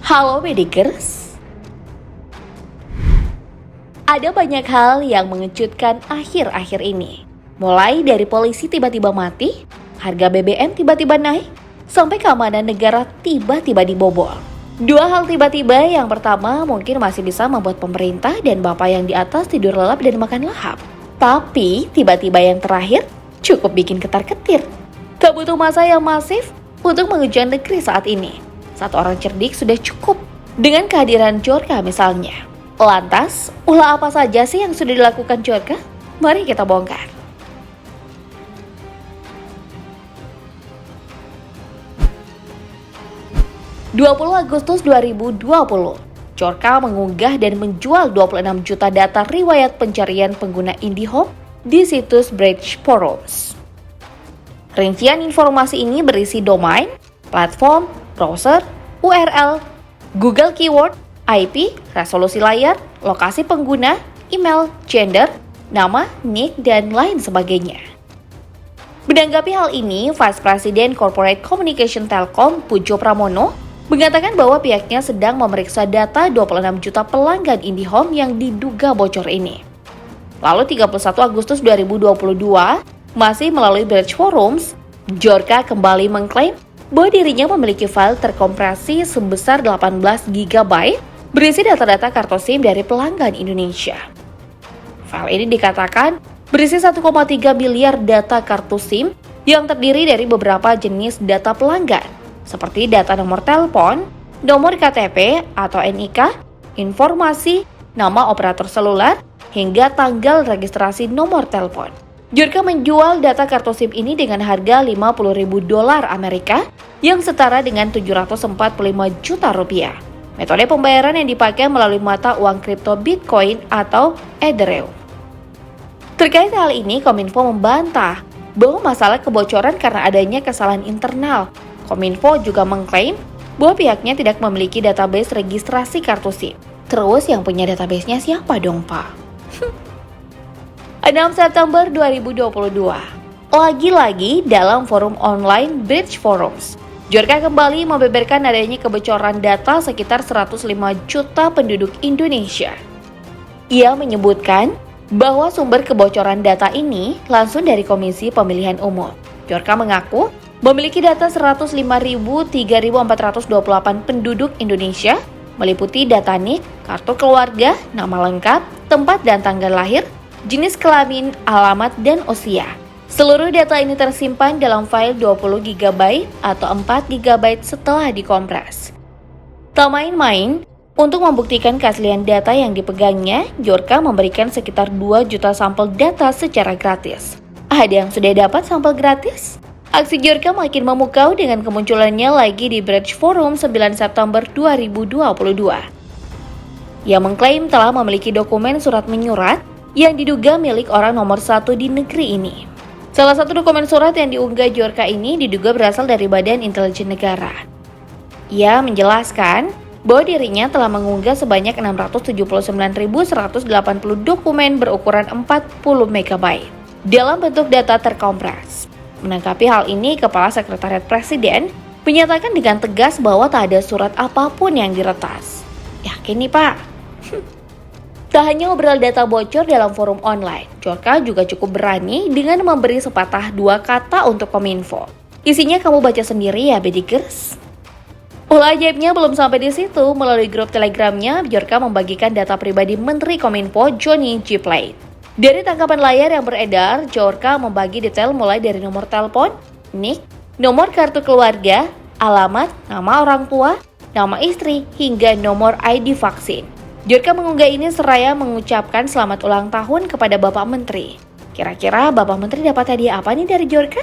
Halo Medikers, ada banyak hal yang mengejutkan akhir-akhir ini. Mulai dari polisi tiba-tiba mati, harga BBM tiba-tiba naik, sampai keamanan negara tiba-tiba dibobol. Dua hal tiba-tiba, yang pertama mungkin masih bisa membuat pemerintah dan bapak yang di atas tidur lelap dan makan lahap. Tapi tiba-tiba yang terakhir cukup bikin ketar-ketir. Tak butuh masa yang masif untuk menguji negeri saat ini. Satu orang cerdik sudah cukup dengan kehadiran Djorka misalnya. Lantas, ulah apa saja sih yang sudah dilakukan Djorka? Mari kita bongkar. Agustus 2020, Djorka mengunggah dan menjual 26 juta data riwayat pencarian pengguna IndiHome di situs Bridge Forums. Rincian informasi ini berisi domain, platform, browser, URL, Google Keyword, IP, resolusi layar, lokasi pengguna, email, gender, nama, nick, dan lain sebagainya. Menanggapi hal ini, Vice President Corporate Communication Telkom, Pujo Pramono, mengatakan bahwa pihaknya sedang memeriksa data 26 juta pelanggan IndiHome yang diduga bocor ini. Lalu 31 Agustus 2022, masih melalui Bridge Forums, Djorka kembali mengklaim bahwa dirinya memiliki file terkompresi sebesar 18 GB berisi data-data kartu SIM dari pelanggan Indonesia. File ini dikatakan berisi 1,3 miliar data kartu SIM yang terdiri dari beberapa jenis data pelanggan, seperti data nomor telepon, nomor KTP atau NIK, informasi, nama operator seluler, hingga tanggal registrasi nomor telepon. Djorka menjual data kartu SIM ini dengan harga $50.000 Amerika yang setara dengan 745 juta rupiah. Metode pembayaran yang dipakai melalui mata uang kripto Bitcoin atau Ethereum. Terkait hal ini, Kominfo membantah bahwa masalah kebocoran karena adanya kesalahan internal. Kominfo juga mengklaim bahwa pihaknya tidak memiliki database registrasi kartu SIM. Terus yang punya database-nya siapa dong, Pak? 6 September 2022. Lagi-lagi dalam forum online Bridge Forums, Djorka kembali membeberkan adanya kebocoran data sekitar 105 juta penduduk Indonesia. Ia menyebutkan bahwa sumber kebocoran data ini langsung dari Komisi Pemilihan Umum. Djorka mengaku memiliki data 105.003.428 penduduk Indonesia, meliputi data NIK, kartu keluarga, nama lengkap, tempat dan tanggal lahir, jenis kelamin, alamat, dan usia. Seluruh data ini tersimpan dalam file 20 GB atau 4 GB setelah dikompres. Tak main-main, untuk membuktikan keaslian data yang dipegangnya, Djorka memberikan sekitar 2 juta sampel data secara gratis. Ada yang sudah dapat sampel gratis? Aksi Djorka makin memukau dengan kemunculannya lagi di Bridge Forum 9 September 2022. Ia mengklaim telah memiliki dokumen surat menyurat yang diduga milik orang nomor 1 di negeri ini. Salah satu dokumen surat yang diunggah Djorka ini diduga berasal dari Badan Intelijen Negara. Ia menjelaskan bahwa dirinya telah mengunggah sebanyak 679.180 dokumen berukuran 40 MB dalam bentuk data terkompres. Menanggapi hal ini, Kepala Sekretariat Presiden menyatakan dengan tegas bahwa tak ada surat apapun yang diretas. Yakin nih, Pak? Tak hanya obral data bocor dalam forum online, Djorka juga cukup berani dengan memberi sepatah dua kata untuk Kominfo. Isinya kamu baca sendiri ya, Bedikers. Ulah ajaibnya belum sampai di situ. Melalui grup Telegramnya, Djorka membagikan data pribadi Menteri Kominfo Johnny G. Plate. Dari tangkapan layar yang beredar, Djorka membagi detail mulai dari nomor telepon, NIK, nomor kartu keluarga, alamat, nama orang tua, nama istri, hingga nomor ID vaksin. Djorka mengunggah ini seraya mengucapkan selamat ulang tahun kepada Bapak Menteri. Kira-kira Bapak Menteri dapat hadiah apa nih dari Djorka?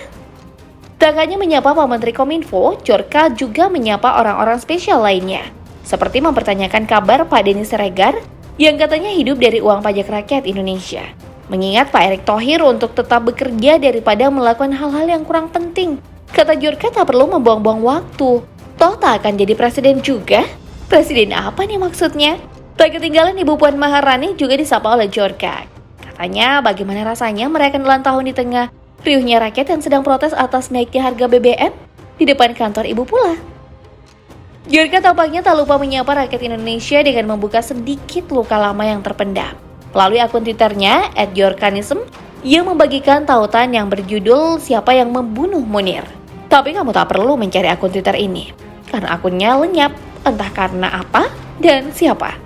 Tak hanya menyapa Pak Menteri Kominfo, Djorka juga menyapa orang-orang spesial lainnya. Seperti mempertanyakan kabar Pak Denny Siregar yang katanya hidup dari uang pajak rakyat Indonesia. Mengingat Pak Erick Thohir untuk tetap bekerja daripada melakukan hal-hal yang kurang penting. Kata Djorka tak perlu membuang-buang waktu. Toh tak akan jadi presiden juga? Presiden apa nih maksudnya? Tak ketinggalan Ibu Puan Maharani juga disapa oleh Djorka. Katanya bagaimana rasanya merayakan ulang tahun di tengah riuhnya rakyat yang sedang protes atas naiknya harga BBM di depan kantor Ibu pula. Bjorka tampaknya tak lupa menyapa rakyat Indonesia dengan membuka sedikit luka lama yang terpendam. Melalui akun Twitternya, @bjorkanism, ia membagikan tautan yang berjudul "Siapa yang membunuh Munir?". Tapi kamu tak perlu mencari akun Twitter ini, karena akunnya lenyap, entah karena apa dan siapa.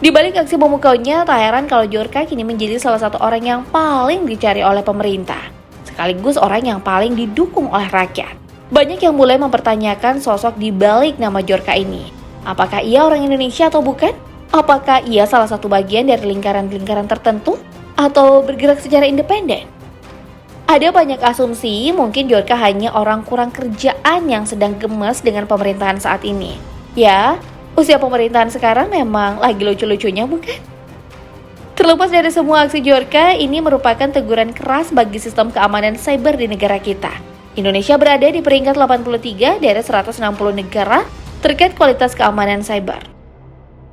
Di balik aksi memukaunya, tak heran kalau Bjorka kini menjadi salah satu orang yang paling dicari oleh pemerintah, sekaligus orang yang paling didukung oleh rakyat. Banyak yang mulai mempertanyakan sosok di balik nama Bjorka ini. Apakah ia orang Indonesia atau bukan? Apakah ia salah satu bagian dari lingkaran-lingkaran tertentu? Atau bergerak secara independen? Ada banyak asumsi, mungkin Bjorka hanya orang kurang kerjaan yang sedang gemes dengan pemerintahan saat ini. Ya, usia pemerintahan sekarang memang lagi lucu-lucunya, bukan? Terlepas dari semua aksi Bjorka, ini merupakan teguran keras bagi sistem keamanan cyber di negara kita. Indonesia berada di peringkat 83 dari 160 negara terkait kualitas keamanan cyber.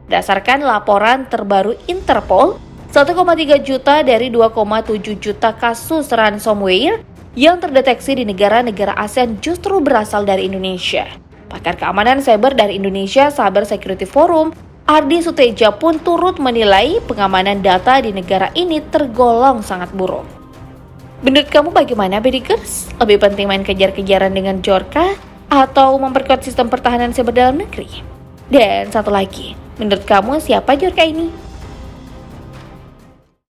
Berdasarkan laporan terbaru Interpol, 1,3 juta dari 2,7 juta kasus ransomware yang terdeteksi di negara-negara ASEAN justru berasal dari Indonesia. Pakar keamanan cyber dari Indonesia Cyber Security Forum, Ardi Suteja pun turut menilai pengamanan data di negara ini tergolong sangat buruk. Menurut kamu bagaimana, Bedikers? Lebih penting main kejar-kejaran dengan Bjorka atau memperkuat sistem pertahanan cyber dalam negeri? Dan satu lagi, menurut kamu siapa Bjorka ini?